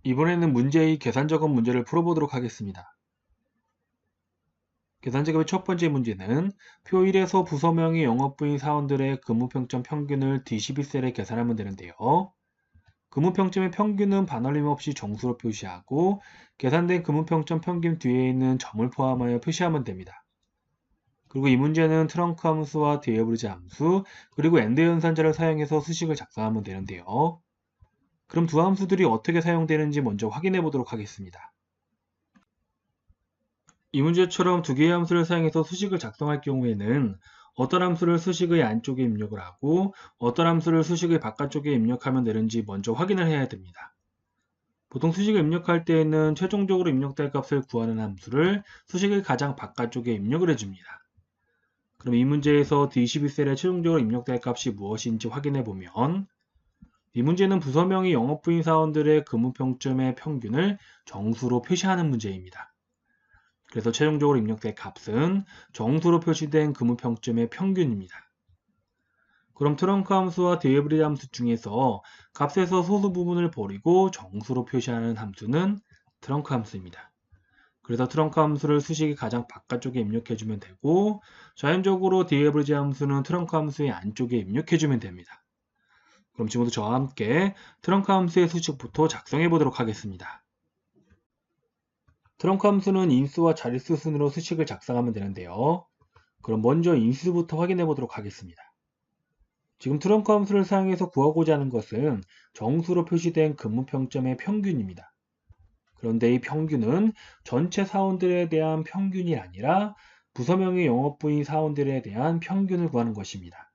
이번에는 문제의 계산작업 문제를 풀어보도록 하겠습니다. 계산작업의 첫 번째 문제는 표 1에서 부서명의 영업부인 사원들의 근무평점 평균을 D12셀에 계산하면 되는데요. 근무평점의 평균은 반올림 없이 정수로 표시하고 계산된 근무평점 평균 뒤에 있는 점을 포함하여 표시하면 됩니다. 그리고 이 문제는 트렁크 함수와 디에브리지 함수 그리고 엔드 연산자를 사용해서 수식을 작성하면 되는데요. 그럼 두 함수들이 어떻게 사용되는지 먼저 확인해 보도록 하겠습니다. 이 문제처럼 두 개의 함수를 사용해서 수식을 작성할 경우에는 어떤 함수를 수식의 안쪽에 입력을 하고 어떤 함수를 수식의 바깥쪽에 입력하면 되는지 먼저 확인을 해야 됩니다. 보통 수식을 입력할 때에는 최종적으로 입력될 값을 구하는 함수를 수식의 가장 바깥쪽에 입력을 해줍니다. 그럼 이 문제에서 D12셀에 최종적으로 입력될 값이 무엇인지 확인해 보면 이 문제는 부서명의 영업부인 사원들의 근무평점의 평균을 정수로 표시하는 문제입니다. 그래서 최종적으로 입력될 값은 정수로 표시된 근무평점의 평균입니다. 그럼 트렁크 함수와 디에브리지 함수 중에서 값에서 소수 부분을 버리고 정수로 표시하는 함수는 트렁크 함수입니다. 그래서 트렁크 함수를 수식의 가장 바깥쪽에 입력해주면 되고 자연적으로 디에브리지 함수는 트렁크 함수의 안쪽에 입력해주면 됩니다. 그럼 지금부터 저와 함께 트렁크 함수의 수식부터 작성해 보도록 하겠습니다. 트렁크 함수는 인수와 자릿수 순으로 수식을 작성하면 되는데요. 그럼 먼저 인수부터 확인해 보도록 하겠습니다. 지금 트렁크 함수를 사용해서 구하고자 하는 것은 정수로 표시된 근무평점의 평균입니다. 그런데 이 평균은 전체 사원들에 대한 평균이 아니라 부서명의 영업부인 사원들에 대한 평균을 구하는 것입니다.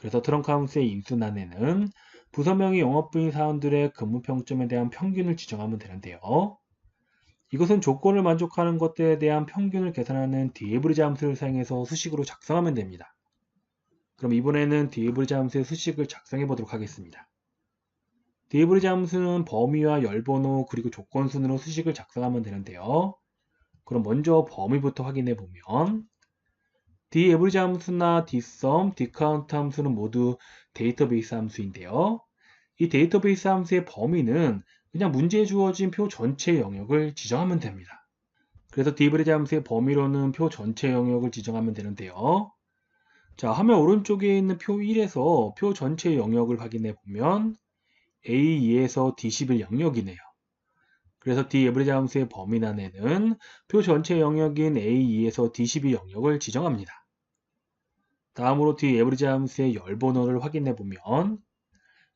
그래서 트렁크 함수의 인수란에는 부서명의 영업부인 사원들의 근무평점에 대한 평균을 지정하면 되는데요. 이것은 조건을 만족하는 것들에 대한 평균을 계산하는 디에브리지 함수를 사용해서 수식으로 작성하면 됩니다. 그럼 이번에는 디에브리지 함수의 수식을 작성해 보도록 하겠습니다. 디에브리지 함수는 범위와 열번호 그리고 조건 순으로 수식을 작성하면 되는데요. 그럼 먼저 범위부터 확인해 보면 디에브리지 함수나 dsum, dcount 함수는 모두 데이터베이스 함수인데요. 이 데이터베이스 함수의 범위는 그냥 문제에 주어진 표 전체 영역을 지정하면 됩니다. 그래서 디에브리지 함수의 범위로는 표 전체 영역을 지정하면 되는데요. 자, 화면 오른쪽에 있는 표 1에서 표 전체 영역을 확인해 보면 A2에서 D11 영역이네요. 그래서 Daverage 함수의 범위란에는 표 전체 영역인 A2에서 D12 영역을 지정합니다. 다음으로 Daverage 함수의 열번호를 확인해 보면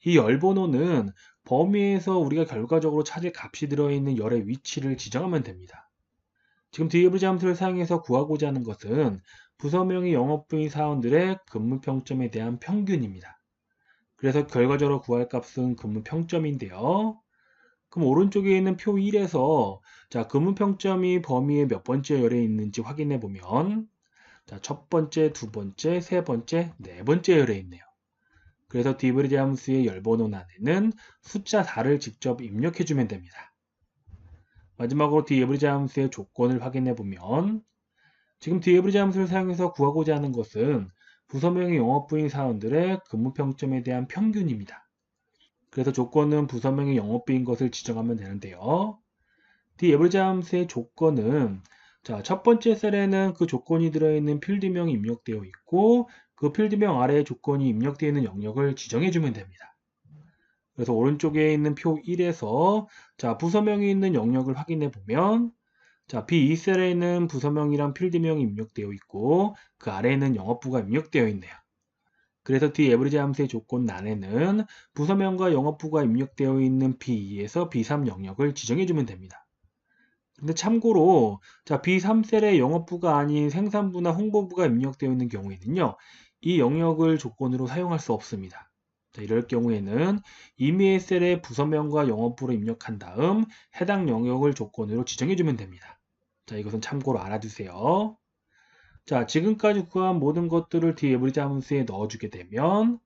이 열번호는 범위에서 우리가 결과적으로 찾을 값이 들어있는 열의 위치를 지정하면 됩니다. 지금 Daverage 함수를 사용해서 구하고자 하는 것은 부서명의 영업부인 사원들의 근무평점에 대한 평균입니다. 그래서 결과적으로 구할 값은 근무평점인데요. 그럼 오른쪽에 있는 표 1에서 자, 근무평점이 범위의 몇 번째 열에 있는지 확인해 보면 자, 첫 번째, 두 번째, 세 번째, 네 번째 열에 있네요. 그래서 디브리지 함수의 열번호 안에는 숫자 4를 직접 입력해 주면 됩니다. 마지막으로 디브리지 함수의 조건을 확인해 보면 지금 디브리지 함수를 사용해서 구하고자 하는 것은 부서명의 영업부인 사원들의 근무평점에 대한 평균입니다. 그래서 조건은 부서명의 영업비인 것을 지정하면 되는데요. Daverage 함수의 조건은 자, 첫 번째 셀에는 그 조건이 들어있는 필드명이 입력되어 있고 그 필드명 아래에 조건이 입력되어 있는 영역을 지정해 주면 됩니다. 그래서 오른쪽에 있는 표 1에서 자, 부서명이 있는 영역을 확인해 보면 자, B2셀에는 부서명이란 필드명이 입력되어 있고 그 아래에는 영업부가 입력되어 있네요. 그래서 Daverage 함수의 조건 안에는 부서명과 영업부가 입력되어 있는 B2에서 B3 영역을 지정해 주면 됩니다. 근데 참고로 자, B3셀에 영업부가 아닌 생산부나 홍보부가 입력되어 있는 경우에는요. 이 영역을 조건으로 사용할 수 없습니다. 자, 이럴 경우에는 임의의 셀에 부서명과 영업부를 입력한 다음 해당 영역을 조건으로 지정해 주면 됩니다. 자, 이것은 참고로 알아두세요. 자, 지금까지 구한 모든 것들을 Daverage 함수에 넣어주게 되면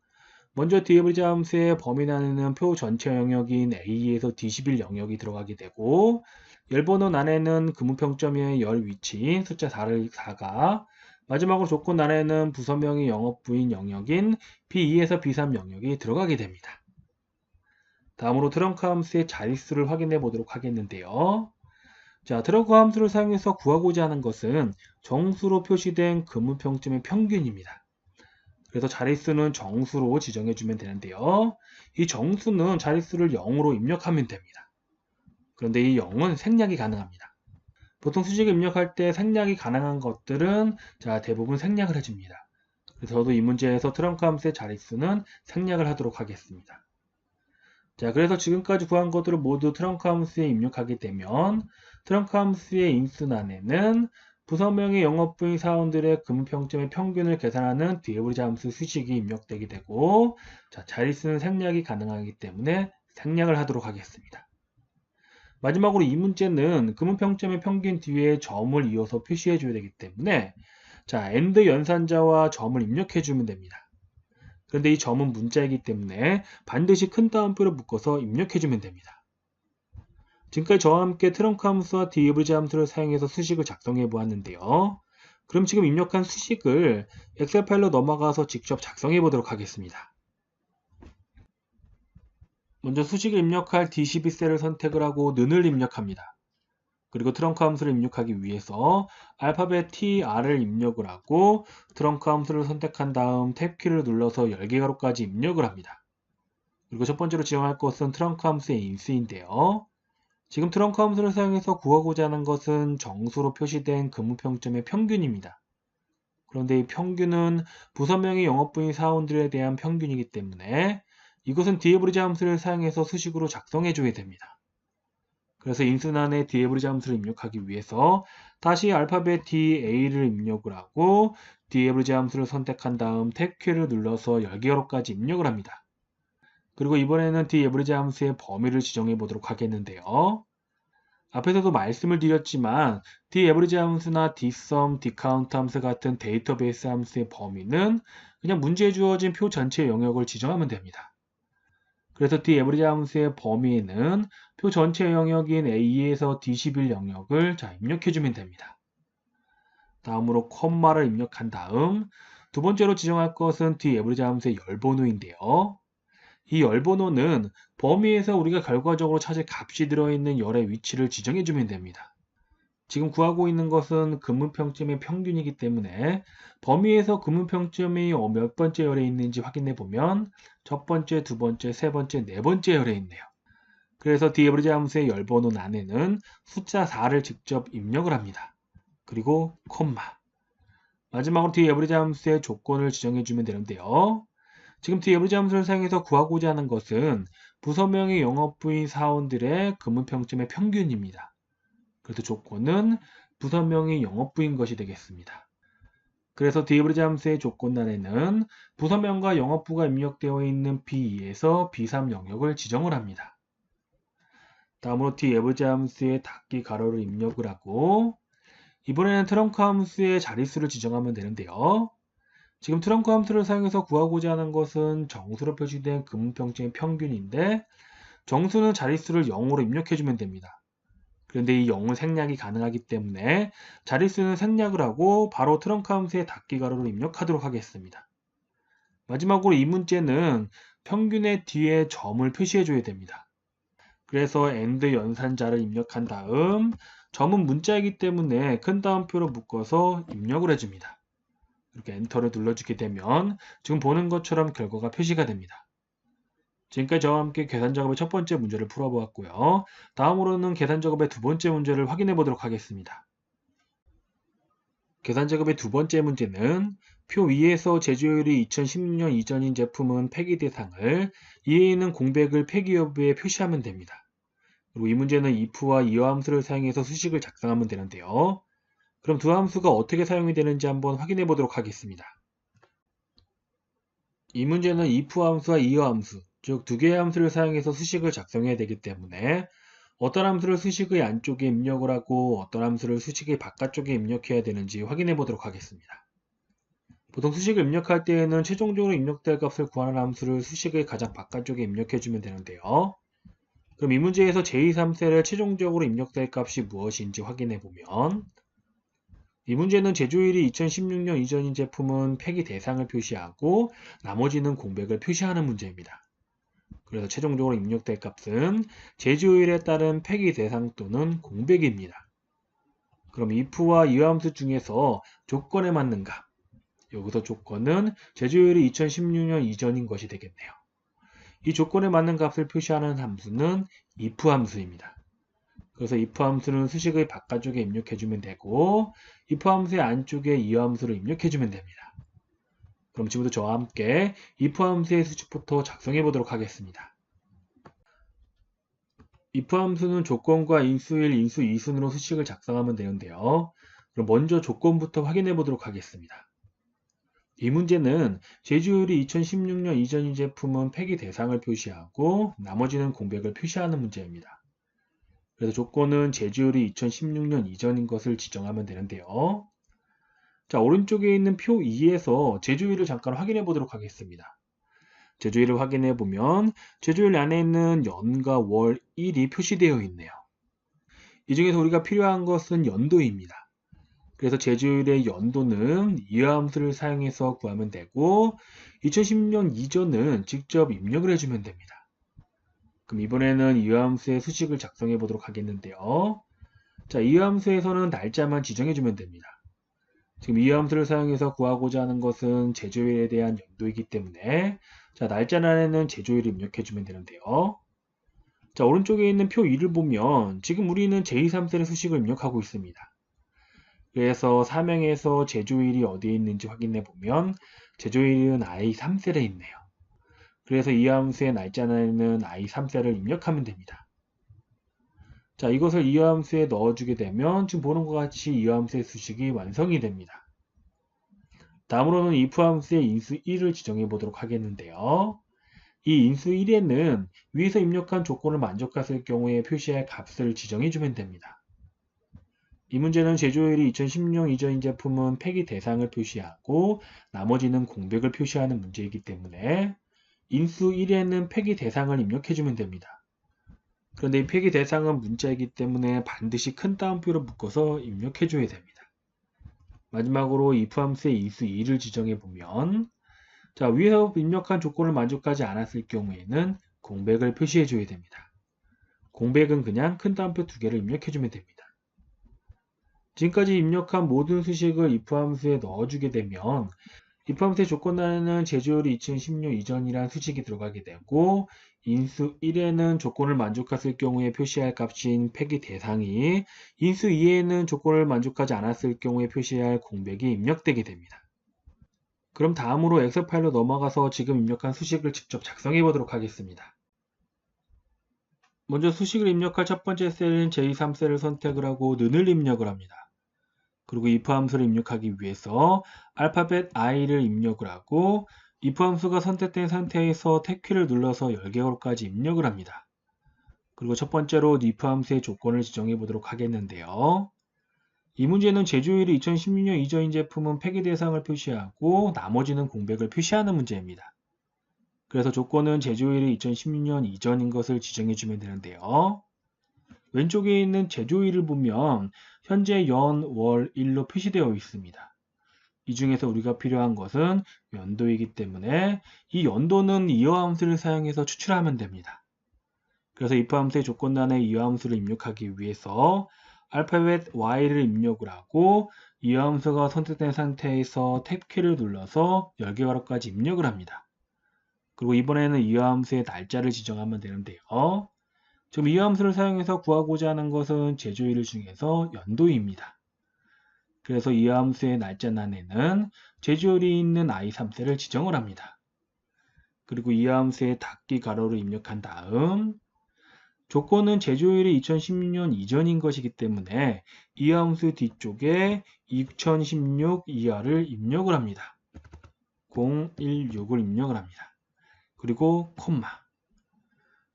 먼저 Daverage 함수의 범위란에는 표 전체 영역인 A에서 D11 영역이 들어가게 되고 열번호 안에는 근무평점의 열 위치인 숫자 4가 마지막으로 조건 안에는 부서명의 영업부인 영역인 B2에서 B3 영역이 들어가게 됩니다. 다음으로 트렁크 함수의 자릿수를 확인해 보도록 하겠는데요. 자, 트렁크 함수를 사용해서 구하고자 하는 것은 정수로 표시된 근무평점의 평균입니다. 그래서 자릿수는 정수로 지정해 주면 되는데요. 이 정수는 자릿수를 0으로 입력하면 됩니다. 그런데 이 0은 생략이 가능합니다. 보통 수식을 입력할 때 생략이 가능한 것들은 자, 대부분 생략을 해줍니다. 그래서 저도 이 문제에서 트렁크 함수의 자릿수는 생략을 하도록 하겠습니다. 자, 그래서 지금까지 구한 것들을 모두 트렁크 함수에 입력하게 되면 트렁크 함수의 인수란에는 부서명의 영업부인 사원들의 근무평점의 평균을 계산하는 디에브리지 함수 수식이 입력되게 되고, 자, 자릿수는 생략이 가능하기 때문에 생략을 하도록 하겠습니다. 마지막으로 이 문제는 근무평점의 평균 뒤에 점을 이어서 표시해 줘야 되기 때문에 자, AND 연산자와 점을 입력해 주면 됩니다. 그런데 이 점은 문자이기 때문에 반드시 큰 따옴표로 묶어서 입력해 주면 됩니다. 지금까지 저와 함께 트렁크 함수와 디에브리지 함수를 사용해서 수식을 작성해 보았는데요. 그럼 지금 입력한 수식을 엑셀 파일로 넘어가서 직접 작성해 보도록 하겠습니다. 먼저 수식을 입력할 D12셀을 선택을 하고 는을 입력합니다. 그리고 트렁크 함수를 입력하기 위해서 알파벳 TR을 입력을 하고 트렁크 함수를 선택한 다음 탭키를 눌러서 열개가로까지 입력을 합니다. 그리고 첫 번째로 지정할 것은 트렁크 함수의 인수인데요. 지금 트렁크 함수를 사용해서 구하고자 하는 것은 정수로 표시된 근무평점의 평균입니다. 그런데 이 평균은 부서명의 영업부인 사원들에 대한 평균이기 때문에 이것은 디에브리지 함수를 사용해서 수식으로 작성해 줘야 됩니다. 그래서 인수란에 디에브리지 함수를 입력하기 위해서 다시 알파벳 DA를 입력을 하고 디에브리지 함수를 선택한 다음 탭키를 눌러서 10개로까지 입력을 합니다. 그리고 이번에는 디에브리지 함수의 범위를 지정해 보도록 하겠는데요. 앞에서도 말씀을 드렸지만 디에브리지 함수나 dsum, dcount 함수 같은 데이터베이스 함수의 범위는 그냥 문제에 주어진 표 전체의 영역을 지정하면 됩니다. 그래서 디에브리지 함수의 범위에는 표 전체 영역인 A에서 D11 영역을 자, 입력해주면 됩니다. 다음으로 콤마를 입력한 다음 두 번째로 지정할 것은 디에브리지 함수의 열번호인데요. 이 열번호는 범위에서 우리가 결과적으로 찾을 값이 들어있는 열의 위치를 지정해주면 됩니다. 지금 구하고 있는 것은 근무평점의 평균이기 때문에 범위에서 근무평점이 몇 번째 열에 있는지 확인해 보면 첫 번째, 두 번째, 세 번째, 네 번째 열에 있네요. 그래서 디에브리지 함수의 열번호 안에는 숫자 4를 직접 입력을 합니다. 그리고 콤마. 마지막으로 디에브리지 함수의 조건을 지정해 주면 되는데요. 지금 디에브리지 함수를 사용해서 구하고자 하는 것은 부서명의 영업부인 사원들의 근무평점의 평균입니다. 그래서 조건은 부서명의 영업부인 것이 되겠습니다. 그래서 디에브리지 함수의 조건란에는 부서명과 영업부가 입력되어 있는 B2에서 B3 영역을 지정을 합니다. 다음으로 디에브리지 함수의 닫기 가로를 입력을 하고 이번에는 트렁크 함수의 자릿수를 지정하면 되는데요. 지금 트렁크 함수를 사용해서 구하고자 하는 것은 정수로 표시된 근무평점의 평균인데 정수는 자릿수를 0으로 입력해주면 됩니다. 그런데 이 0은 생략이 가능하기 때문에 자릿수는 생략을 하고 바로 트렁크 함수의 닫기 가로를 입력하도록 하겠습니다. 마지막으로 이 문제는 평균의 뒤에 점을 표시해줘야 됩니다. 그래서 AND 연산자를 입력한 다음 점은 문자이기 때문에 큰 따옴표로 묶어서 입력을 해줍니다. 이렇게 엔터를 눌러주게 되면 지금 보는 것처럼 결과가 표시가 됩니다. 지금까지 저와 함께 계산 작업의 첫 번째 문제를 풀어보았고요. 다음으로는 계산 작업의 두 번째 문제를 확인해 보도록 하겠습니다. 계산 작업의 두 번째 문제는 표 위에서 제조율이 2016년 이전인 제품은 폐기 대상을 이에 있는 공백을 폐기 여부에 표시하면 됩니다. 그리고 이 문제는 if와 이어 함수를 사용해서 수식을 작성하면 되는데요. 그럼 두 함수가 어떻게 사용이 되는지 한번 확인해 보도록 하겠습니다. 이 문제는 if 함수와 이어 함수, 즉 두 개의 함수를 사용해서 수식을 작성해야 되기 때문에 어떤 함수를 수식의 안쪽에 입력을 하고 어떤 함수를 수식의 바깥쪽에 입력해야 되는지 확인해 보도록 하겠습니다. 보통 수식을 입력할 때에는 최종적으로 입력될 값을 구하는 함수를 수식의 가장 바깥쪽에 입력해 주면 되는데요. 그럼 이 문제에서 제23셀에 최종적으로 입력될 값이 무엇인지 확인해 보면 이 문제는 제조일이 2016년 이전인 제품은 폐기 대상을 표시하고 나머지는 공백을 표시하는 문제입니다. 그래서 최종적으로 입력될 값은 제조일에 따른 폐기 대상 또는 공백입니다. 그럼 if와 이함수 중에서 조건에 맞는 값, 여기서 조건은 제조일이 2016년 이전인 것이 되겠네요. 이 조건에 맞는 값을 표시하는 함수는 if 함수입니다. 그래서 if 함수는 수식의 바깥쪽에 입력해주면 되고 if 함수의 안쪽에 이 함수를 입력해주면 됩니다. 그럼 지금부터 저와 함께 if 함수의 수식부터 작성해 보도록 하겠습니다. if 함수는 조건과 인수1, 인수2 순으로 수식을 작성하면 되는데요. 그럼 먼저 조건부터 확인해 보도록 하겠습니다. 이 문제는 제조일이 2016년 이전인 제품은 폐기 대상을 표시하고 나머지는 공백을 표시하는 문제입니다. 그래서 조건은 제조일이 2016년 이전인 것을 지정하면 되는데요. 자, 오른쪽에 있는 표 2에서 제조일을 잠깐 확인해 보도록 하겠습니다. 제조일을 확인해 보면 제조일 안에 있는 연과 월, 일이 표시되어 있네요. 이 중에서 우리가 필요한 것은 연도입니다. 그래서 제조일의 연도는 이하 함수를 사용해서 구하면 되고 2016년 이전은 직접 입력을 해주면 됩니다. 그럼 이번에는 이하 함수의 수식을 작성해 보도록 하겠는데요. 자, 이하 함수에서는 날짜만 지정해 주면 됩니다. 지금 이하 함수를 사용해서 구하고자 하는 것은 제조일에 대한 연도이기 때문에 자, 날짜란에는 제조일을 입력해 주면 되는데요. 자, 오른쪽에 있는 표 2를 보면 지금 우리는 제2, 3셀의 수식을 입력하고 있습니다. 그래서 사명에서 제조일이 어디에 있는지 확인해 보면 제조일은 i3셀에 있네요. 그래서 이 함수의 날짜란에는 i3셀을 입력하면 됩니다. 자, 이것을 이 함수에 넣어주게 되면 지금 보는 것 같이 이 함수의 수식이 완성이 됩니다. 다음으로는 if 함수의 인수 1을 지정해 보도록 하겠는데요. 이 인수 1에는 위에서 입력한 조건을 만족했을 경우에 표시할 값을 지정해 주면 됩니다. 이 문제는 제조일이 2016년 이전인 제품은 폐기 대상을 표시하고 나머지는 공백을 표시하는 문제이기 때문에 인수 1에는 폐기 대상을 입력해주면 됩니다. 그런데 이 폐기 대상은 문자이기 때문에 반드시 큰 따옴표로 묶어서 입력해줘야 됩니다. 마지막으로 if 함수의 인수 2를 지정해 보면 자, 위에서 입력한 조건을 만족하지 않았을 경우에는 공백을 표시해줘야 됩니다. 공백은 그냥 큰 따옴표 2개를 입력해주면 됩니다. 지금까지 입력한 모든 수식을 if 함수에 넣어주게 되면 if 함수의 조건란에는 제조일이 2016년 이전이란 수식이 들어가게 되고 인수 1에는 조건을 만족했을 경우에 표시할 값인 폐기 대상이 인수 2에는 조건을 만족하지 않았을 경우에 표시할 공백이 입력되게 됩니다. 그럼 다음으로 엑셀 파일로 넘어가서 지금 입력한 수식을 직접 작성해 보도록 하겠습니다. 먼저 수식을 입력할 첫 번째 셀인 제2,3셀을 선택을 하고 는을 입력을 합니다. 그리고 if 함수를 입력하기 위해서 알파벳 i를 입력을 하고 if 함수가 선택된 상태에서 탭키를 눌러서 열개월까지 입력을 합니다. 그리고 첫 번째로 if 함수의 조건을 지정해 보도록 하겠는데요. 이 문제는 제조일이 2016년 이전인 제품은 폐기 대상을 표시하고 나머지는 공백을 표시하는 문제입니다. 그래서 조건은 제조일이 2016년 이전인 것을 지정해 주면 되는데요. 왼쪽에 있는 제조일을 보면 현재 연, 월, 일로 표시되어 있습니다. 이 중에서 우리가 필요한 것은 연도이기 때문에 이 연도는 이어 함수를 사용해서 추출하면 됩니다. 그래서 if 함수의 조건란에 이어 함수를 입력하기 위해서 알파벳 y를 입력을 하고 이어 함수가 선택된 상태에서 탭키를 눌러서 열개괄호까지 입력을 합니다. 그리고 이번에는 이어 함수의 날짜를 지정하면 되는데요. 지금 이어 함수를 사용해서 구하고자 하는 것은 제조일 중에서 연도입니다. 그래서 이어 함수의 날짜란에는 제조일이 있는 i3셀을 지정을 합니다. 그리고 이어 함수의 닫기 가로를 입력한 다음 조건은 제조일이 2016년 이전인 것이기 때문에 이어 함수 뒤쪽에 2016 이하를 입력을 합니다. 016을 입력을 합니다. 그리고 콤마.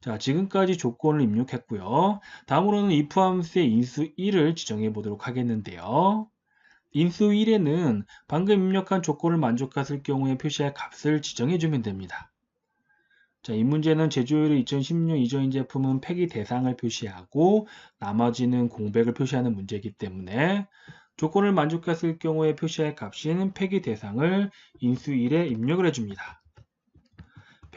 자, 지금까지 조건을 입력했고요. 다음으로는 if 함수의 인수 1을 지정해 보도록 하겠는데요. 인수 1에는 방금 입력한 조건을 만족했을 경우에 표시할 값을 지정해 주면 됩니다. 자, 이 문제는 제조일이 2016년 이전인 제품은 폐기 대상을 표시하고 나머지는 공백을 표시하는 문제이기 때문에 조건을 만족했을 경우에 표시할 값인 폐기 대상을 인수 1에 입력을 해줍니다.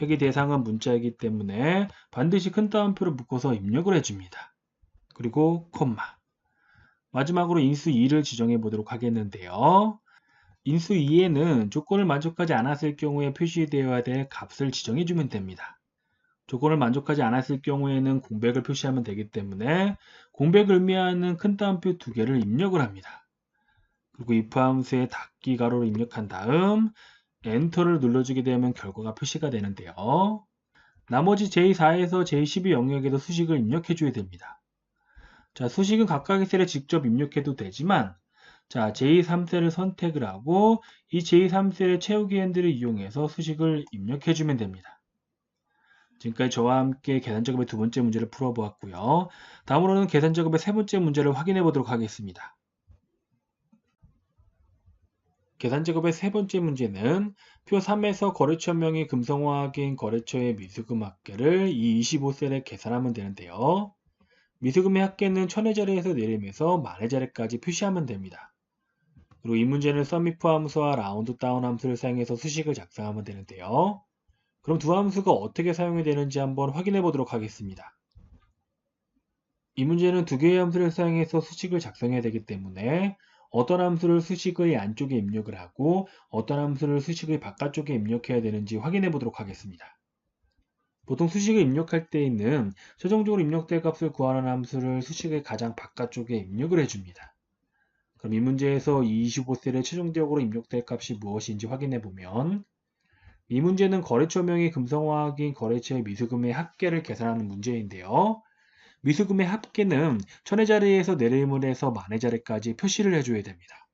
표기 대상은 문자이기 때문에 반드시 큰 따옴표를 묶어서 입력을 해줍니다. 그리고 콤마. 마지막으로 인수 2를 지정해 보도록 하겠는데요. 인수 2에는 조건을 만족하지 않았을 경우에 표시되어야 될 값을 지정해 주면 됩니다. 조건을 만족하지 않았을 경우에는 공백을 표시하면 되기 때문에 공백을 의미하는 큰 따옴표 2개를 입력을 합니다. 그리고 if 함수에 닫기 가로를 입력한 다음 엔터를 눌러주게 되면 결과가 표시가 되는데요. 나머지 j4에서 j12 영역에도 수식을 입력해 줘야 됩니다. 자, 수식은 각각의 셀에 직접 입력해도 되지만 자, j3셀을 선택을 하고 이 j3셀의 채우기 핸들을 이용해서 수식을 입력해 주면 됩니다. 지금까지 저와 함께 계산작업의 두 번째 문제를 풀어보았고요. 다음으로는 계산작업의 세 번째 문제를 확인해 보도록 하겠습니다. 계산작업의 세 번째 문제는 표 3에서 거래처명이 금성화학인 거래처의 미수금 합계를 이 25셀에 계산하면 되는데요. 미수금의 합계는 천의 자리에서 내림에서 만의 자리까지 표시하면 됩니다. 그리고 이 문제는 썸이프 함수와 라운드 다운 함수를 사용해서 수식을 작성하면 되는데요. 그럼 두 함수가 어떻게 사용이 되는지 한번 확인해 보도록 하겠습니다. 이 문제는 두 개의 함수를 사용해서 수식을 작성해야 되기 때문에 어떤 함수를 수식의 안쪽에 입력을 하고 어떤 함수를 수식의 바깥쪽에 입력해야 되는지 확인해 보도록 하겠습니다. 보통 수식을 입력할 때에는 최종적으로 입력될 값을 구하는 함수를 수식의 가장 바깥쪽에 입력을 해줍니다. 그럼 이 문제에서 25셀에 최종적으로 입력될 값이 무엇인지 확인해 보면 이 문제는 거래처명이 금성화학인 거래처의 미수금의 합계를 계산하는 문제인데요. 미수금의 합계는 천의 자리에서 내림을 해서 만의 자리까지 표시를 해줘야 됩니다.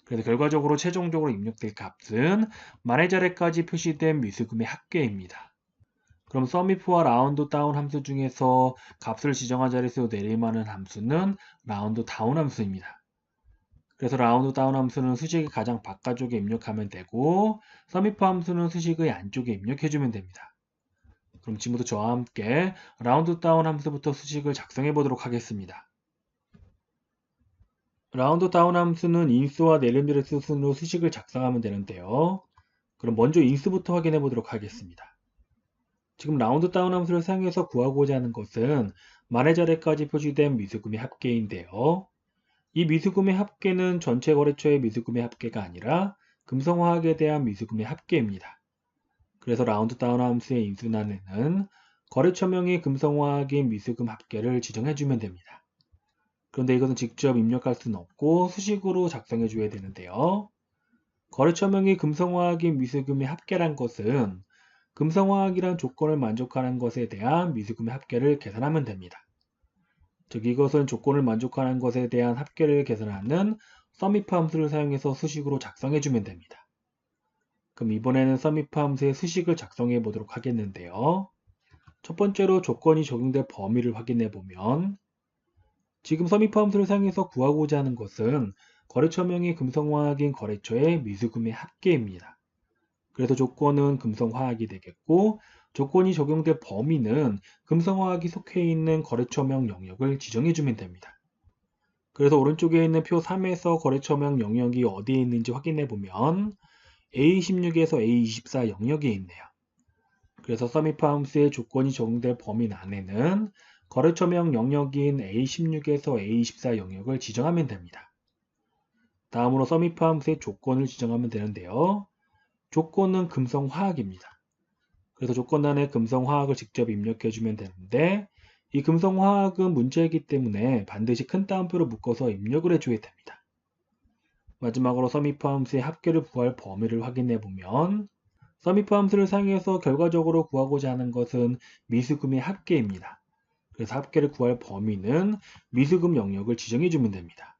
그래서 결과적으로 최종적으로 입력될 값은 만의 자리까지 표시된 미수금의 합계입니다. 그럼 썸이프와 라운드 다운 함수 중에서 값을 지정한 자리에서 내림하는 함수는 라운드 다운 함수입니다. 그래서 라운드 다운 함수는 수식의 가장 바깥쪽에 입력하면 되고 썸이프 함수는 수식의 안쪽에 입력해주면 됩니다. 그럼 지금부터 저와 함께 라운드 다운 함수부터 수식을 작성해 보도록 하겠습니다. 라운드 다운 함수는 인수와 내림자리 수순으로 수식을 작성하면 되는데요. 그럼 먼저 인수부터 확인해 보도록 하겠습니다. 지금 라운드 다운 함수를 사용해서 구하고자 하는 것은 만의 자리까지 표시된 미수금의 합계인데요. 이 미수금의 합계는 전체 거래처의 미수금의 합계가 아니라 금성화학에 대한 미수금의 합계입니다. 그래서 라운드 다운 함수의 인수란에는 거래처명이 금성화학인 미수금 합계를 지정해주면 됩니다. 그런데 이것은 직접 입력할 수는 없고 수식으로 작성해 줘야 되는데요. 거래처명이 금성화학인 미수금의 합계란 것은 금성화학이란 조건을 만족하는 것에 대한 미수금의 합계를 계산하면 됩니다. 즉 이것은 조건을 만족하는 것에 대한 합계를 계산하는 썸이프 함수를 사용해서 수식으로 작성해 주면 됩니다. 그럼 이번에는 썸이프 함수의 수식을 작성해 보도록 하겠는데요. 첫 번째로 조건이 적용될 범위를 확인해 보면 지금 썸이프 함수를 사용해서 구하고자 하는 것은 거래처명이 금성화학인 거래처의 미수금의 합계입니다. 그래서 조건은 금성화학이 되겠고 조건이 적용될 범위는 금성화학이 속해 있는 거래처명 영역을 지정해 주면 됩니다. 그래서 오른쪽에 있는 표 3에서 거래처명 영역이 어디에 있는지 확인해 보면 A16에서 A24 영역에 있네요. 그래서 썸이프 함수의 조건이 적용될 범위 안에는 거래처명 영역인 A16에서 A24 영역을 지정하면 됩니다. 다음으로 썸이프 함수의 조건을 지정하면 되는데요. 조건은 금성화학입니다. 그래서 조건란에 금성화학을 직접 입력해주면 되는데 이 금성화학은 문자이기 때문에 반드시 큰 따옴표로 묶어서 입력을 해줘야 됩니다. 마지막으로 썸이프 함수의 합계를 구할 범위를 확인해 보면 썸이프 함수를 사용해서 결과적으로 구하고자 하는 것은 미수금의 합계입니다. 그래서 합계를 구할 범위는 미수금 영역을 지정해 주면 됩니다.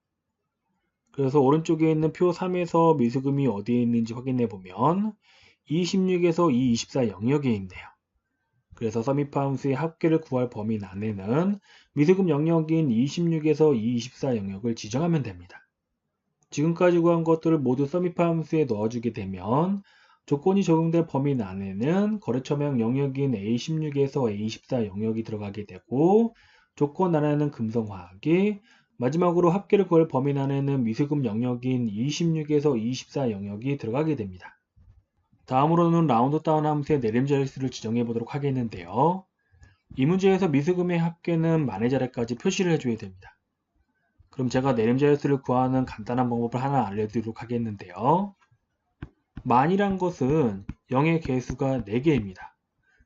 그래서 오른쪽에 있는 표 3에서 미수금이 어디에 있는지 확인해 보면 E16에서 E24 영역에 있네요. 그래서 썸이프 함수의 합계를 구할 범위 안에는 미수금 영역인 E16에서 E24 영역을 지정하면 됩니다. 지금까지 구한 것들을 모두 썸이프 함수에 넣어주게 되면 조건이 적용될 범위 안에는 거래처명 영역인 A16에서 A24 영역이 들어가게 되고 조건 안에는 금성화학이 마지막으로 합계를 구할 범위 안에는 미수금 영역인 26에서 24 영역이 들어가게 됩니다. 다음으로는 라운드 다운 함수의 내림자릿수를 지정해 보도록 하겠는데요. 이 문제에서 미수금의 합계는 만의 자리까지 표시를 해줘야 됩니다. 그럼 제가 내림자릿수를 구하는 간단한 방법을 하나 알려드리도록 하겠는데요. 만이란 것은 0의 개수가 4개입니다.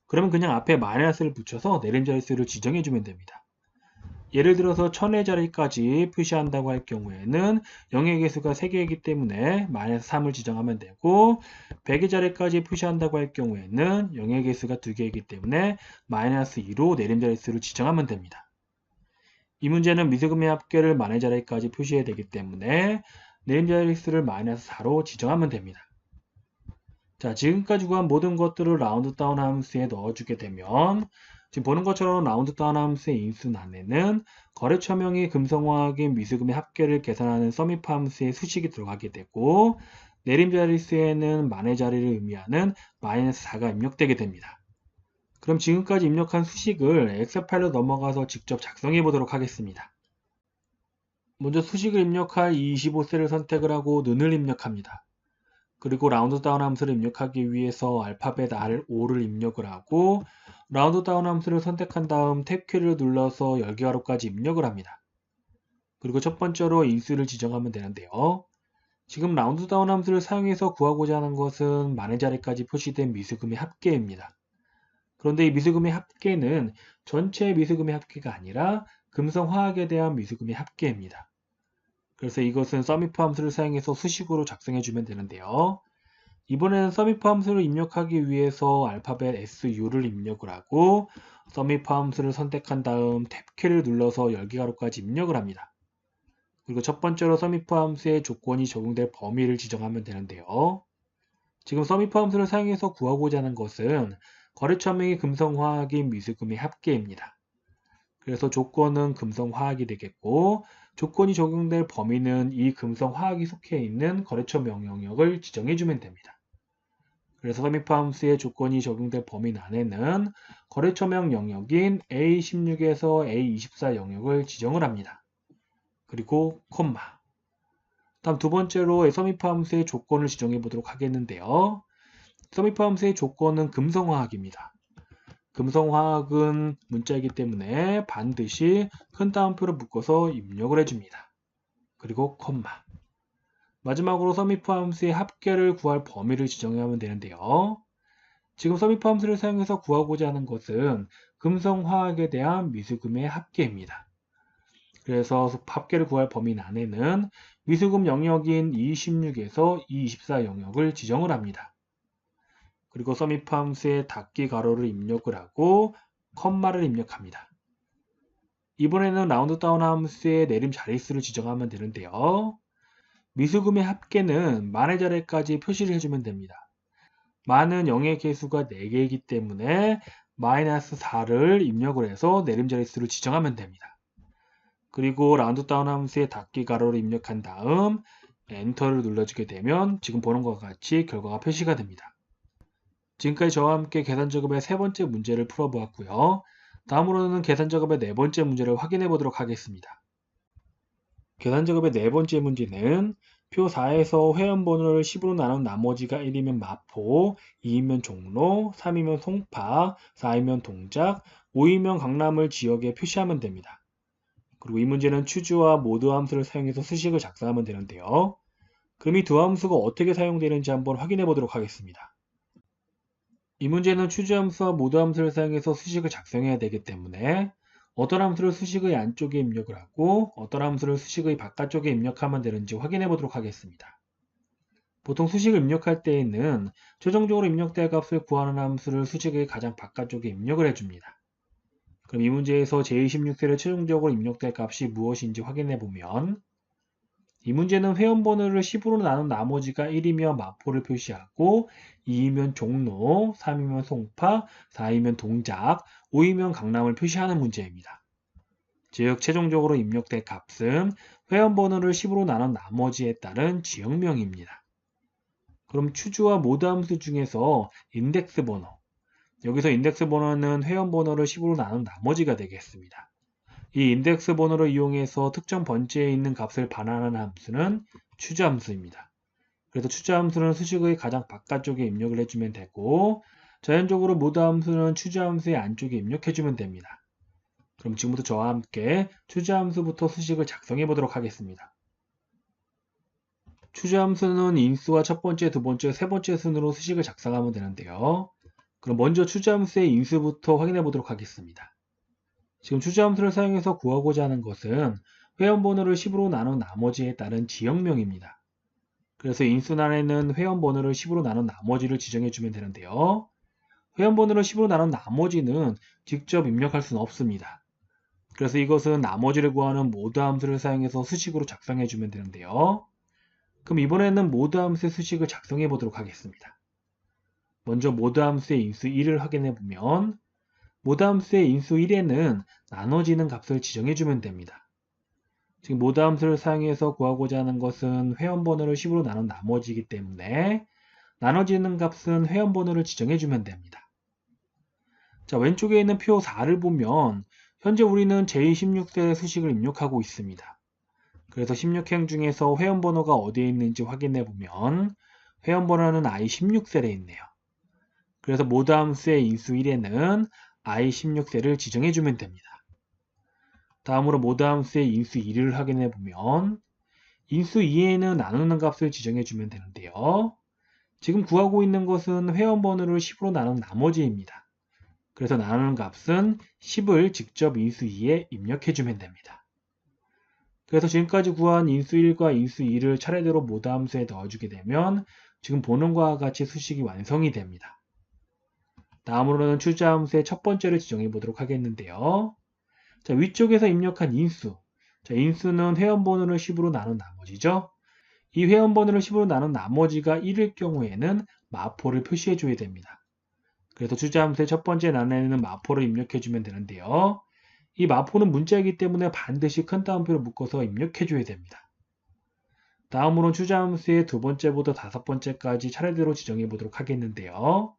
그러면 그냥 앞에 마이너스를 붙여서 내림자릿수를 지정해주면 됩니다. 예를 들어서 1000의 자리까지 표시한다고 할 경우에는 0의 개수가 3개이기 때문에 마이너스 3을 지정하면 되고, 100의 자리까지 표시한다고 할 경우에는 0의 개수가 2개이기 때문에 마이너스 2로 내림자릿수를 지정하면 됩니다. 이 문제는 미수금의 합계를 만의 자리까지 표시해야 되기 때문에 내림자릿수를 마이너스 4로 지정하면 됩니다. 자, 지금까지 구한 모든 것들을 라운드 다운 함수에 넣어주게 되면 지금 보는 것처럼 라운드 다운 함수의 인수란에는 거래처명의 금성화학인 미수금의 합계를 계산하는 서밋 함수의 수식이 들어가게 되고, 내림자릿수에는 만의 자리를 의미하는 마이너스 4가 입력되게 됩니다. 그럼 지금까지 입력한 수식을 엑셀 파일로 넘어가서 직접 작성해 보도록 하겠습니다. 먼저 수식을 입력할 이 25셀을 선택을 하고 눈을 입력합니다. 그리고 라운드 다운 함수를 입력하기 위해서 알파벳 R5를 입력을 하고, 라운드 다운 함수를 선택한 다음 탭키를 눌러서 열개괄호까지 입력을 합니다. 그리고 첫 번째로 인수를 지정하면 되는데요. 지금 라운드 다운 함수를 사용해서 구하고자 하는 것은 만의 자리까지 표시된 미수금의 합계입니다. 그런데 이 미수금의 합계는 전체 미수금의 합계가 아니라 금성화학에 대한 미수금의 합계입니다. 그래서 이것은 서밋 함수를 사용해서 수식으로 작성해 주면 되는데요. 이번에는 서밋 함수를 입력하기 위해서 알파벳 SU를 입력을 하고, 서밋 함수를 선택한 다음 탭키를 눌러서 열개괄호까지 입력을 합니다. 그리고 첫 번째로 서밋 함수의 조건이 적용될 범위를 지정하면 되는데요. 지금 서밋 함수를 사용해서 구하고자 하는 것은 거래처명의 금성화학인 미수금의 합계입니다. 그래서 조건은 금성화학이 되겠고, 조건이 적용될 범위는 이 금성화학이 속해 있는 거래처명 영역을 지정해주면 됩니다. 그래서 서밋 함수의 조건이 적용될 범위 안에는 거래처명 영역인 A16에서 A24 영역을 지정을 합니다. 그리고 콤마. 다음 두 번째로 서밋 함수의 조건을 지정해 보도록 하겠는데요. 서밋 함수의 조건은 금성화학입니다. 금성화학은 문자이기 때문에 반드시 큰 따옴표로 묶어서 입력을 해줍니다. 그리고 콤마. 마지막으로 서밋 함수의 합계를 구할 범위를 지정하면 되는데요. 지금 서밋 함수를 사용해서 구하고자 하는 것은 금성화학에 대한 미수금의 합계입니다. 그래서 합계를 구할 범위 안에는 미수금 영역인 26에서 24 영역을 지정을 합니다. 그리고 서밋 함수의 닫기 가로를 입력을 하고 컴마를 입력합니다. 이번에는 라운드 다운 함수의 내림 자릿수를 지정하면 되는데요. 미수금의 합계는 만의 자리까지 표시를 해주면 됩니다. 만은 0의 개수가 4개이기 때문에 마이너스 4를 입력을 해서 내림 자릿수를 지정하면 됩니다. 그리고 라운드 다운 함수의 닫기 가로를 입력한 다음 엔터를 눌러주게 되면 지금 보는 것과 같이 결과가 표시가 됩니다. 지금까지 저와 함께 계산 작업의 세 번째 문제를 풀어보았고요. 다음으로는 계산 작업의 네 번째 문제를 확인해 보도록 하겠습니다. 계산 작업의 네 번째 문제는 표 4에서 회원번호를 10으로 나눈 나머지가 1이면 마포, 2이면 종로, 3이면 송파, 4이면 동작, 5이면 강남을 지역에 표시하면 됩니다. 그리고 이 문제는 추주와 모드 함수를 사용해서 수식을 작성하면 되는데요. 그럼 이 두 함수가 어떻게 사용되는지 한번 확인해 보도록 하겠습니다. 이 문제는 추주 함수와 모드 함수를 사용해서 수식을 작성해야 되기 때문에 어떤 함수를 수식의 안쪽에 입력을 하고 어떤 함수를 수식의 바깥쪽에 입력하면 되는지 확인해 보도록 하겠습니다. 보통 수식을 입력할 때에는 최종적으로 입력될 값을 구하는 함수를 수식의 가장 바깥쪽에 입력을 해줍니다. 그럼 이 문제에서 제26셀에 최종적으로 입력될 값이 무엇인지 확인해 보면, 이 문제는 회원번호를 10으로 나눈 나머지가 1이며 마포를 표시하고, 2이면 종로, 3이면 송파, 4이면 동작, 5이면 강남을 표시하는 문제입니다. 즉 최종적으로 입력될 값은 회원번호를 10으로 나눈 나머지에 따른 지역명입니다. 그럼 추주와 모드 함수 중에서 인덱스 번호, 여기서 인덱스 번호는 회원번호를 10으로 나눈 나머지가 되겠습니다. 이 인덱스 번호를 이용해서 특정 번지에 있는 값을 반환하는 함수는 추주 함수입니다. 그래서 추자함수는 수식의 가장 바깥쪽에 입력을 해주면 되고, 자연적으로 모드함수는 추자함수의 안쪽에 입력해주면 됩니다. 그럼 지금부터 저와 함께 추자함수부터 수식을 작성해 보도록 하겠습니다. 추자함수는 인수와 첫 번째, 두 번째, 세 번째 순으로 수식을 작성하면 되는데요. 그럼 먼저 추자함수의 인수부터 확인해 보도록 하겠습니다. 지금 추자함수를 사용해서 구하고자 하는 것은 회원번호를 10으로 나눈 나머지에 따른 지역명입니다. 그래서 인수란에는 회원번호를 10으로 나눈 나머지를 지정해 주면 되는데요. 회원번호를 10으로 나눈 나머지는 직접 입력할 수는 없습니다. 그래서 이것은 나머지를 구하는 모드 함수를 사용해서 수식으로 작성해 주면 되는데요. 그럼 이번에는 모드 함수의 수식을 작성해 보도록 하겠습니다. 먼저 모드 함수의 인수 1을 확인해 보면 모드 함수의 인수 1에는 나눠지는 값을 지정해 주면 됩니다. 지금 모드 함수를 사용해서 구하고자 하는 것은 회원번호를 10으로 나눈 나머지이기 때문에 나눠지는 값은 회원번호를 지정해 주면 됩니다. 자, 왼쪽에 있는 표 4를 보면 현재 우리는 제16셀의 수식을 입력하고 있습니다. 그래서 16행 중에서 회원번호가 어디에 있는지 확인해 보면 회원번호는 I16셀에 있네요. 그래서 모드 함수의 인수 1에는 I16셀을 지정해 주면 됩니다. 다음으로 모드 함수의 인수 2를 확인해 보면 인수 2에는 나누는 값을 지정해 주면 되는데요. 지금 구하고 있는 것은 회원번호를 10으로 나눈 나머지입니다. 그래서 나누는 값은 10을 직접 인수 2에 입력해 주면 됩니다. 그래서 지금까지 구한 인수 1과 인수 2를 차례대로 모드 함수에 넣어주게 되면 지금 보는 것과 같이 수식이 완성이 됩니다. 다음으로는 추자 함수의 첫 번째를 지정해 보도록 하겠는데요. 자, 위쪽에서 입력한 인수. 자, 인수는 회원번호를 10으로 나눈 나머지죠. 이 회원번호를 10으로 나눈 나머지가 1일 경우에는 마포를 표시해 줘야 됩니다. 그래서 추자 함수의 첫 번째 란에는 마포를 입력해 주면 되는데요. 이 마포는 문자이기 때문에 반드시 큰 따옴표를 묶어서 입력해 줘야 됩니다. 다음으로는 추자 함수의 두 번째부터 다섯 번째까지 차례대로 지정해 보도록 하겠는데요.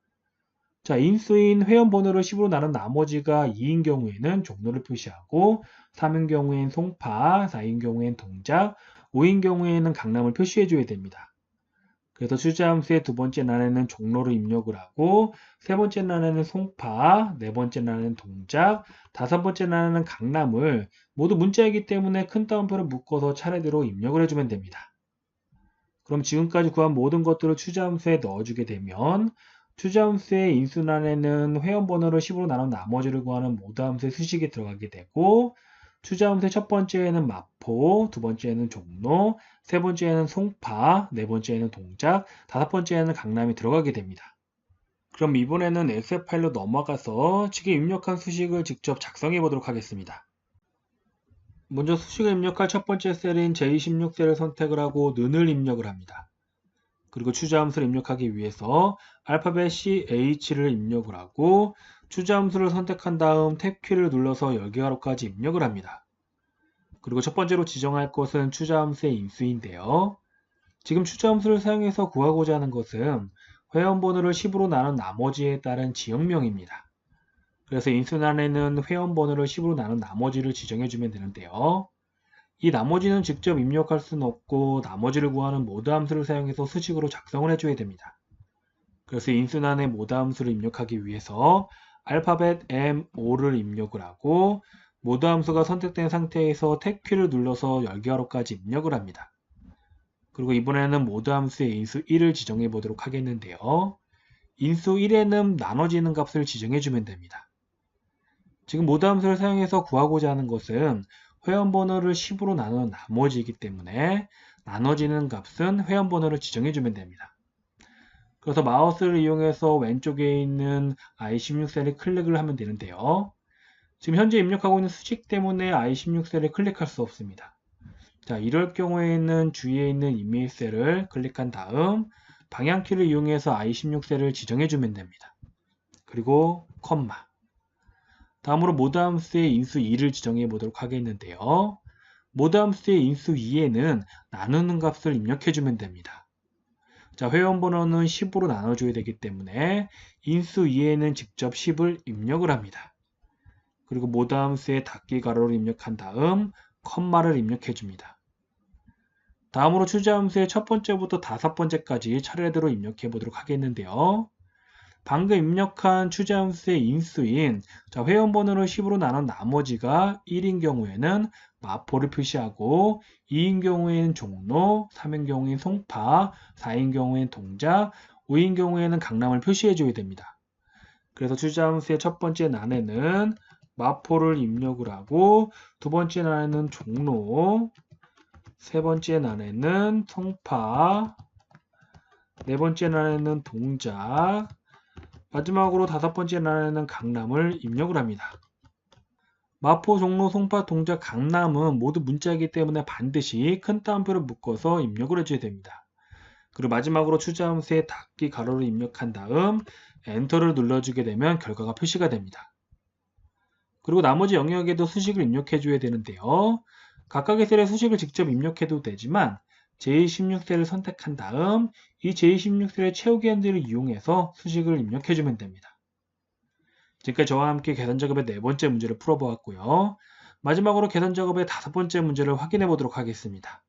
자, 인수인 회원번호를 10으로 나눈 나머지가 2인 경우에는 종로를 표시하고 3인 경우엔 송파, 4인 경우엔 동작, 5인 경우에는 강남을 표시해 줘야 됩니다. 그래서 추자함수의 두 번째 란에는 종로를 입력을 하고 세 번째 란에는 송파, 네 번째 란에는 동작, 다섯 번째 란에는 강남을 모두 문자이기 때문에 큰 따옴표를 묶어서 차례대로 입력을 해주면 됩니다. 그럼 지금까지 구한 모든 것들을 추자함수에 넣어주게 되면 추자함수의 인수란에는 회원번호를 10으로 나눈 나머지를 구하는 모드 함수의 수식이 들어가게 되고 추자함수의 첫 번째에는 마포, 두 번째에는 종로, 세 번째에는 송파, 네 번째에는 동작, 다섯 번째에는 강남이 들어가게 됩니다. 그럼 이번에는 엑셀 파일로 넘어가서 지금 입력한 수식을 직접 작성해 보도록 하겠습니다. 먼저 수식을 입력할 첫 번째 셀인 J16셀을 선택을 하고 는을 입력을 합니다. 그리고 추자함수를 입력하기 위해서 알파벳 CH를 입력을 하고 추자함수를 선택한 다음 탭키를 눌러서 열개괄호까지 입력을 합니다. 그리고 첫 번째로 지정할 것은 추자함수의 인수인데요. 지금 추자함수를 사용해서 구하고자 하는 것은 회원번호를 10으로 나눈 나머지에 따른 지역명입니다. 그래서 인수란에는 회원번호를 10으로 나눈 나머지를 지정해 주면 되는데요. 이 나머지는 직접 입력할 수는 없고 나머지를 구하는 모드 함수를 사용해서 수식으로 작성을 해줘야 됩니다. 그래서 인수란의 모드 함수를 입력하기 위해서 알파벳 M5를 입력을 하고 모드 함수가 선택된 상태에서 탭키를 눌러서 열개괄호까지 입력을 합니다. 그리고 이번에는 모드 함수의 인수 1을 지정해 보도록 하겠는데요. 인수 1에는 나눠지는 값을 지정해 주면 됩니다. 지금 모드 함수를 사용해서 구하고자 하는 것은 회원번호를 10으로 나눈 나머지이기 때문에 나눠지는 값은 회원번호를 지정해 주면 됩니다. 그래서 마우스를 이용해서 왼쪽에 있는 I16셀을 클릭을 하면 되는데요. 지금 현재 입력하고 있는 수식 때문에 I16셀을 클릭할 수 없습니다. 자, 이럴 경우에는 주위에 있는 이메일 셀을 클릭한 다음 방향키를 이용해서 I16셀을 지정해 주면 됩니다. 그리고 콤마. 다음으로 모드 함수의 인수 2를 지정해 보도록 하겠는데요. 모드 함수의 인수 2에는 나누는 값을 입력해 주면 됩니다. 자, 회원번호는 10으로 나눠줘야 되기 때문에 인수 2에는 직접 10을 입력을 합니다. 그리고 모드 함수의 닫기 가로를 입력한 다음 콤마를 입력해 줍니다. 다음으로 출제함수의 첫 번째부터 다섯 번째까지 차례대로 입력해 보도록 하겠는데요. 방금 입력한 출제함수의 인수인 회원번호를 10으로 나눈 나머지가 1인 경우에는 마포를 표시하고 2인 경우에는 종로, 3인 경우에는 송파, 4인 경우에는 동작, 5인 경우에는 강남을 표시해 줘야 됩니다. 그래서 출제함수의 첫 번째 난에는 마포를 입력을 하고 두 번째 난에는 종로, 세 번째 난에는 송파, 네 번째 난에는 동작, 마지막으로 다섯 번째 난에는 강남을 입력을 합니다. 마포, 종로, 송파, 동작, 강남은 모두 문자이기 때문에 반드시 큰 따옴표를 묶어서 입력을 해줘야 됩니다. 그리고 마지막으로 출제함수의 닫기 가로를 입력한 다음 엔터를 눌러주게 되면 결과가 표시가 됩니다. 그리고 나머지 영역에도 수식을 입력해 줘야 되는데요. 각각의 셀에 수식을 직접 입력해도 되지만 제16셀을 선택한 다음 이 제16셀의 채우기 핸들을 이용해서 수식을 입력해 주면 됩니다. 지금까지 저와 함께 계산작업의 네 번째 문제를 풀어보았고요. 마지막으로 계산작업의 다섯 번째 문제를 확인해 보도록 하겠습니다.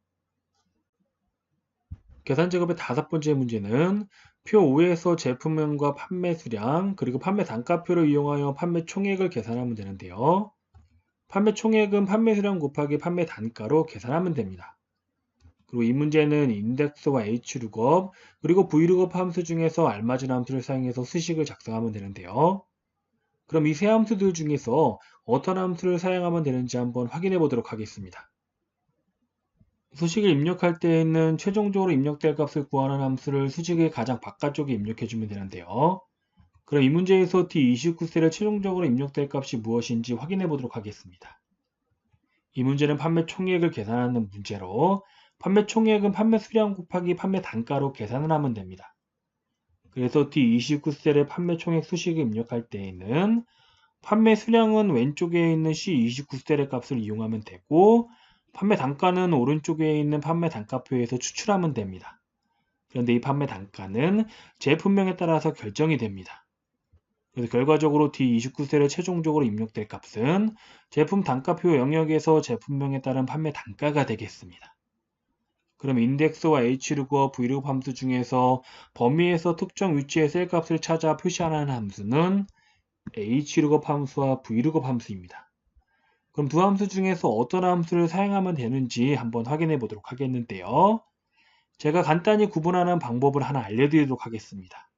계산작업의 다섯 번째 문제는 표 5에서 제품명과 판매 수량 그리고 판매 단가표를 이용하여 판매 총액을 계산하면 되는데요. 판매 총액은 판매 수량 곱하기 판매 단가로 계산하면 됩니다. 그리고 이 문제는 인덱스와 hlookup 그리고 vlookup 함수 중에서 알맞은 함수를 사용해서 수식을 작성하면 되는데요. 그럼 이 세 함수들 중에서 어떤 함수를 사용하면 되는지 한번 확인해 보도록 하겠습니다. 수식을 입력할 때에는 최종적으로 입력될 값을 구하는 함수를 수식의 가장 바깥쪽에 입력해 주면 되는데요. 그럼 이 문제에서 D29셀에 최종적으로 입력될 값이 무엇인지 확인해 보도록 하겠습니다. 이 문제는 판매 총액을 계산하는 문제로 판매 총액은 판매 수량 곱하기 판매 단가로 계산을 하면 됩니다. 그래서 D29셀에 판매 총액 수식을 입력할 때에는 판매 수량은 왼쪽에 있는 C29셀의 값을 이용하면 되고 판매 단가는 오른쪽에 있는 판매 단가표에서 추출하면 됩니다. 그런데 이 판매 단가는 제품명에 따라서 결정이 됩니다. 그래서 결과적으로 D29셀에 최종적으로 입력될 값은 제품 단가표 영역에서 제품명에 따른 판매 단가가 되겠습니다. 그럼 인덱스와 hlookup, vlookup 함수 중에서 범위에서 특정 위치의 셀 값을 찾아 표시하는 함수는 hlookup 함수와 vlookup 함수입니다. 그럼 두 함수 중에서 어떤 함수를 사용하면 되는지 한번 확인해 보도록 하겠는데요. 제가 간단히 구분하는 방법을 하나 알려드리도록 하겠습니다.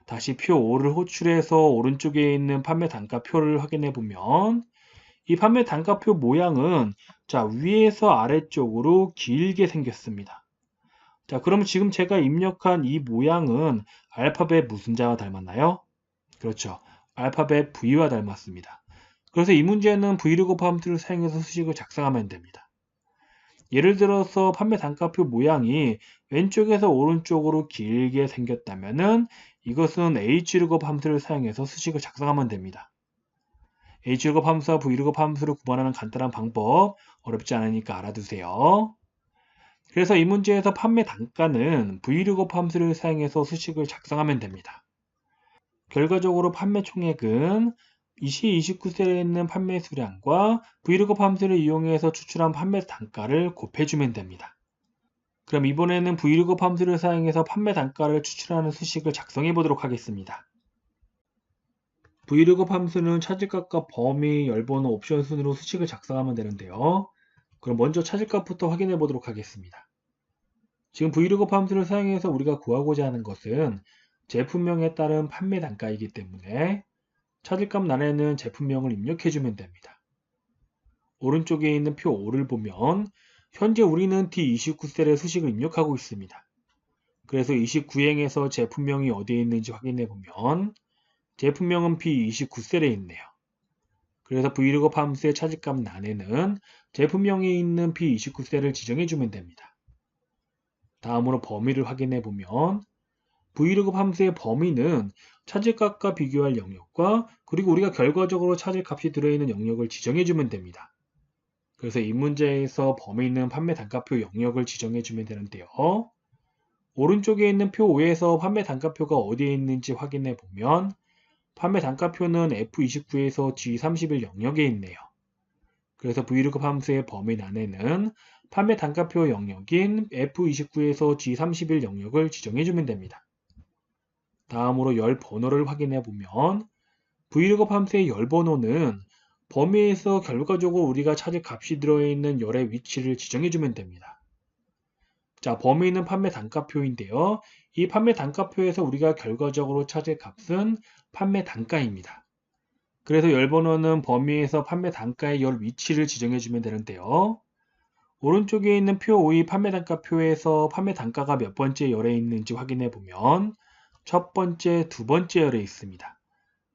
다시 표 5를 호출해서 오른쪽에 있는 판매 단가표를 확인해 보면 이 판매 단가표 모양은 위에서 아래쪽으로 길게 생겼습니다. 그러면 지금 제가 입력한 이 모양은 알파벳 무슨 자와 닮았나요? 그렇죠. 알파벳 V와 닮았습니다. 그래서 이 문제는 vlookup 함수를 사용해서 수식을 작성하면 됩니다. 예를 들어서 판매 단가표 모양이 왼쪽에서 오른쪽으로 길게 생겼다면 이것은 hlookup 함수를 사용해서 수식을 작성하면 됩니다. hlookup 함수와 vlookup 함수를 구분하는 간단한 방법 어렵지 않으니까 알아두세요. 그래서 이 문제에서 판매 단가는 vlookup 함수를 사용해서 수식을 작성하면 됩니다. 결과적으로 판매 총액은 C29셀에 있는 판매 수량과 vlookup 함수를 이용해서 추출한 판매 단가를 곱해주면 됩니다. 그럼 이번에는 vlookup 함수를 사용해서 판매 단가를 추출하는 수식을 작성해 보도록 하겠습니다. vlookup 함수는 찾을값과 범위, 열번호, 옵션 순으로 수식을 작성하면 되는데요. 그럼 먼저 찾을값부터 확인해 보도록 하겠습니다. 지금 vlookup 함수를 사용해서 우리가 구하고자 하는 것은 제품명에 따른 판매 단가이기 때문에 찾을값 난에는 제품명을 입력해주면 됩니다. 오른쪽에 있는 표 5를 보면 현재 우리는 D29셀에 수식을 입력하고 있습니다. 그래서 29행에서 제품명이 어디에 있는지 확인해 보면 제품명은 B29셀에 있네요. 그래서 vlookup 함수의 찾을값 난에는 제품명이 있는 B29셀을 지정해주면 됩니다. 다음으로 범위를 확인해 보면 vlookup 함수의 범위는 찾을값과 비교할 영역과 그리고 우리가 결과적으로 찾을 값이 들어있는 영역을 지정해주면 됩니다. 그래서 이 문제에서 범위는 판매 단가표 영역을 지정해주면 되는데요. 오른쪽에 있는 표 5에서 판매 단가표가 어디에 있는지 확인해 보면 판매 단가표는 F29에서 G31 영역에 있네요. 그래서 vlookup 함수의 범위 난에는 판매 단가표 영역인 F29에서 G31 영역을 지정해주면 됩니다. 다음으로 열 번호를 확인해 보면 Vlookup 함수의 열 번호는 범위에서 결과적으로 우리가 찾을 값이 들어있는 열의 위치를 지정해주면 됩니다. 자, 범위는 판매 단가표인데요. 이 판매 단가표에서 우리가 결과적으로 찾을 값은 판매 단가입니다. 그래서 열 번호는 범위에서 판매 단가의 열 위치를 지정해주면 되는데요. 오른쪽에 있는 표 5의 판매 단가표에서 판매 단가가 몇 번째 열에 있는지 확인해 보면 첫 번째, 두 번째 열에 있습니다.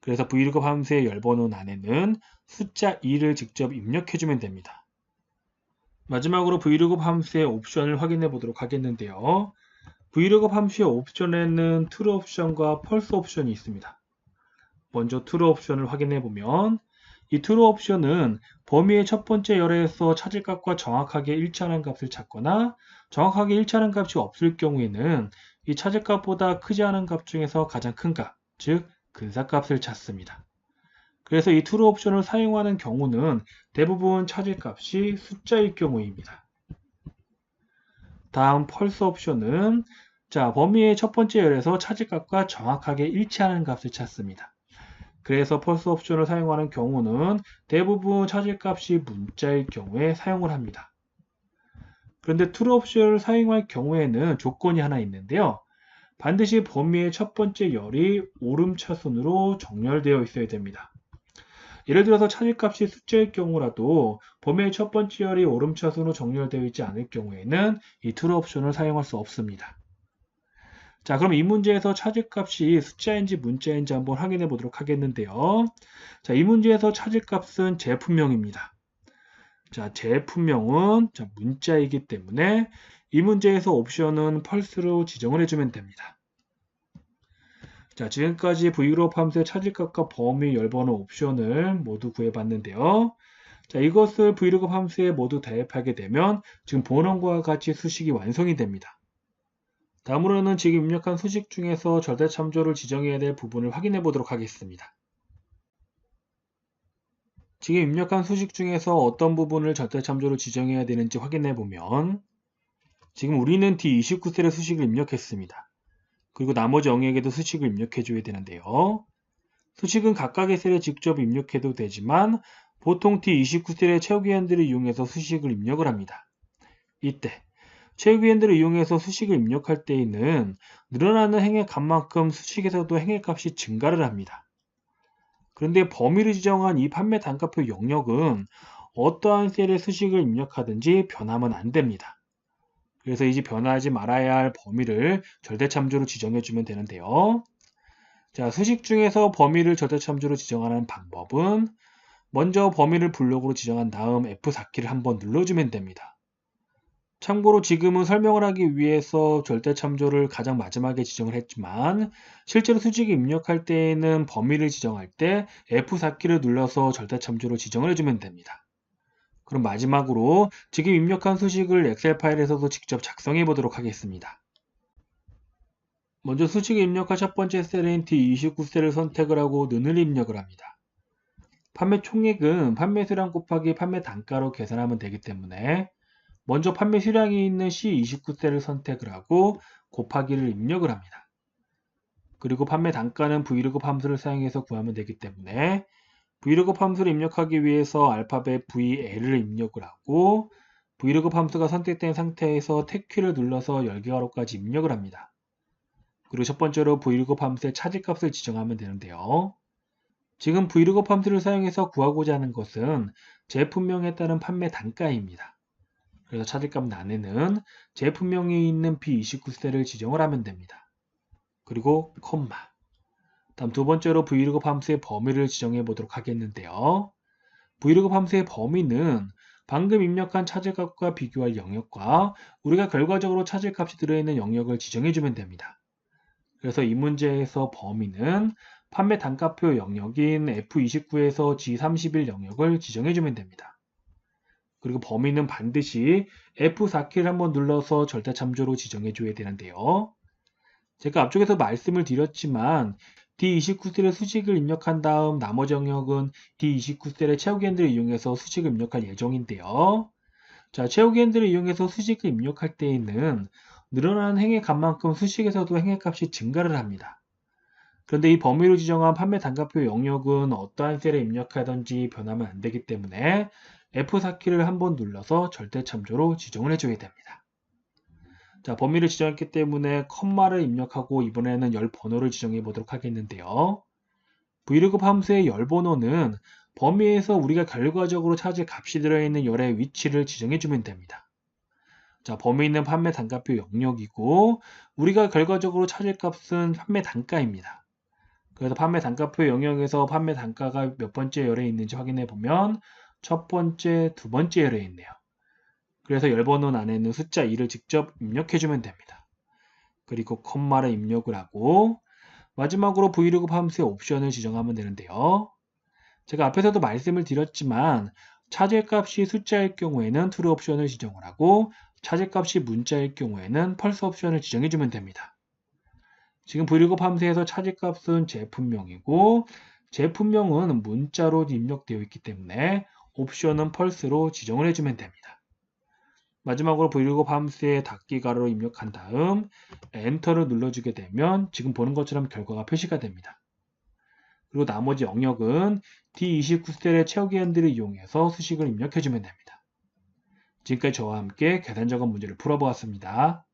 그래서 Vlookup 함수의 열 번호 안에는 숫자 2를 직접 입력해주면 됩니다. 마지막으로 Vlookup 함수의 옵션을 확인해 보도록 하겠는데요. Vlookup 함수의 옵션에는 true 옵션과 false 옵션이 있습니다. 먼저 true 옵션을 확인해 보면 이 true 옵션은 범위의 첫 번째 열에서 찾을 값과 정확하게 일치하는 값을 찾거나 정확하게 일치하는 값이 없을 경우에는 이 찾을 값보다 크지 않은 값 중에서 가장 큰 값, 즉 근사값을 찾습니다. 그래서 이 true 옵션을 사용하는 경우는 대부분 찾을 값이 숫자일 경우입니다. 다음 false 옵션은 범위의 첫 번째 열에서 찾을 값과 정확하게 일치하는 값을 찾습니다. 그래서 false 옵션을 사용하는 경우는 대부분 찾을 값이 문자일 경우에 사용을 합니다. 그런데 true 옵션을 사용할 경우에는 조건이 하나 있는데요. 반드시 범위의 첫 번째 열이 오름차순으로 정렬되어 있어야 됩니다. 예를 들어서 찾을 값이 숫자일 경우라도 범위의 첫 번째 열이 오름차순으로 정렬되어 있지 않을 경우에는 이 true 옵션을 사용할 수 없습니다. 자, 그럼 이 문제에서 찾을 값이 숫자인지 문자인지 한번 확인해 보도록 하겠는데요. 자, 이 문제에서 찾을 값은 제품명입니다. 자, 제품명은 문자이기 때문에 이 문제에서 옵션은 false로 지정을 해주면 됩니다. 자, 지금까지 Vlookup 함수의 찾을 값과 범위 열번호 옵션을 모두 구해봤는데요. 자, 이것을 Vlookup 함수에 모두 대입하게 되면 지금 본원과 같이 수식이 완성이 됩니다. 다음으로는 지금 입력한 수식 중에서 절대참조를 지정해야 될 부분을 확인해 보도록 하겠습니다. 지금 입력한 수식 중에서 어떤 부분을 절대참조로 지정해야 되는지 확인해 보면 지금 우리는 D29셀의 수식을 입력했습니다. 그리고 나머지 영역에도 수식을 입력해 줘야 되는데요. 수식은 각각의 셀에 직접 입력해도 되지만 보통 D29셀의 채우기한들을 이용해서 수식을 입력을 합니다. 이때 채우기한들을 이용해서 수식을 입력할 때에는 늘어나는 행의 값만큼 수식에서도 행의 값이 증가를 합니다. 그런데 범위를 지정한 이 판매 단가표 영역은 어떠한 셀에 수식을 입력하든지 변하면 안 됩니다. 그래서 이제 변하지 말아야 할 범위를 절대참조로 지정해주면 되는데요. 자, 수식 중에서 범위를 절대참조로 지정하는 방법은 먼저 범위를 블록으로 지정한 다음 F4키를 한번 눌러주면 됩니다. 참고로 지금은 설명을 하기 위해서 절대참조를 가장 마지막에 지정을 했지만 실제로 수식을 입력할 때에는 범위를 지정할 때 F4키를 눌러서 절대참조로 지정을 해주면 됩니다. 그럼 마지막으로 지금 입력한 수식을 엑셀 파일에서도 직접 작성해 보도록 하겠습니다. 먼저 수식에 입력한 첫 번째 셀인 D29셀을 선택을 하고 는을 입력을 합니다. 판매 총액은 판매 수량 곱하기 판매 단가로 계산하면 되기 때문에 먼저 판매 수량이 있는 C29셀을 선택을 하고 곱하기를 입력을 합니다. 그리고 판매 단가는 Vlookup 함수를 사용해서 구하면 되기 때문에 Vlookup 함수를 입력하기 위해서 알파벳 VL을 입력을 하고 Vlookup 함수가 선택된 상태에서 탭키를 눌러서 열개괄호까지 입력을 합니다. 그리고 첫 번째로 Vlookup 함수의 찾을 값을 지정하면 되는데요. 지금 Vlookup 함수를 사용해서 구하고자 하는 것은 제품명에 따른 판매 단가입니다. 그래서 찾을 값 안에는 제품명이 있는 B29셀을 지정을 하면 됩니다. 그리고 콤마. 다음 두 번째로 Vlookup 함수의 범위를 지정해 보도록 하겠는데요. Vlookup 함수의 범위는 방금 입력한 찾을 값과 비교할 영역과 우리가 결과적으로 찾을 값이 들어있는 영역을 지정해 주면 됩니다. 그래서 이 문제에서 범위는 판매 단가표 영역인 F29에서 G31 영역을 지정해 주면 됩니다. 그리고 범위는 반드시 F4키를 한번 눌러서 절대참조로 지정해 줘야 되는데요. 제가 앞쪽에서 말씀을 드렸지만 D29셀의 수식을 입력한 다음 나머지 영역은 D29셀의 채우기한들을 이용해서 수식을 입력할 예정인데요. 자, 채우기 핸들을 이용해서 수식을 입력할 때에는 늘어나는 행의 값만큼 수식에서도 행의 값이 증가를 합니다. 그런데 이 범위로 지정한 판매 단가표 영역은 어떠한 셀에 입력하든지 변하면 안 되기 때문에 F4키를 한번 눌러서 절대 참조로 지정을 해줘야 됩니다. 자, 범위를 지정했기 때문에 컴마를 입력하고 이번에는 열 번호를 지정해 보도록 하겠는데요. Vlookup 함수의 열 번호는 범위에서 우리가 결과적으로 찾을 값이 들어있는 열의 위치를 지정해 주면 됩니다. 자, 범위에 있는 판매 단가표 영역이고 우리가 결과적으로 찾을 값은 판매 단가입니다. 그래서 판매 단가표 영역에서 판매 단가가 몇 번째 열에 있는지 확인해 보면 첫 번째, 두 번째 열에 있네요. 그래서 열 번호 안에 있는 숫자 2를 직접 입력해 주면 됩니다. 그리고 컴마를 입력을 하고 마지막으로 Vlookup 함수의 옵션을 지정하면 되는데요. 제가 앞에서도 말씀을 드렸지만 찾을 값이 숫자일 경우에는 true 옵션을 지정을 하고 찾을 값이 문자일 경우에는 false 옵션을 지정해 주면 됩니다. 지금 Vlookup 함수에서 찾을 값은 제품명이고 제품명은 문자로 입력되어 있기 때문에 옵션은 false로 지정을 해주면 됩니다. 마지막으로 Vlookup 함수에 닫기 가로로 입력한 다음 엔터를 눌러주게 되면 지금 보는 것처럼 결과가 표시가 됩니다. 그리고 나머지 영역은 D29셀의 채우기 핸들을 이용해서 수식을 입력해주면 됩니다. 지금까지 저와 함께 계산 작업 문제를 풀어보았습니다.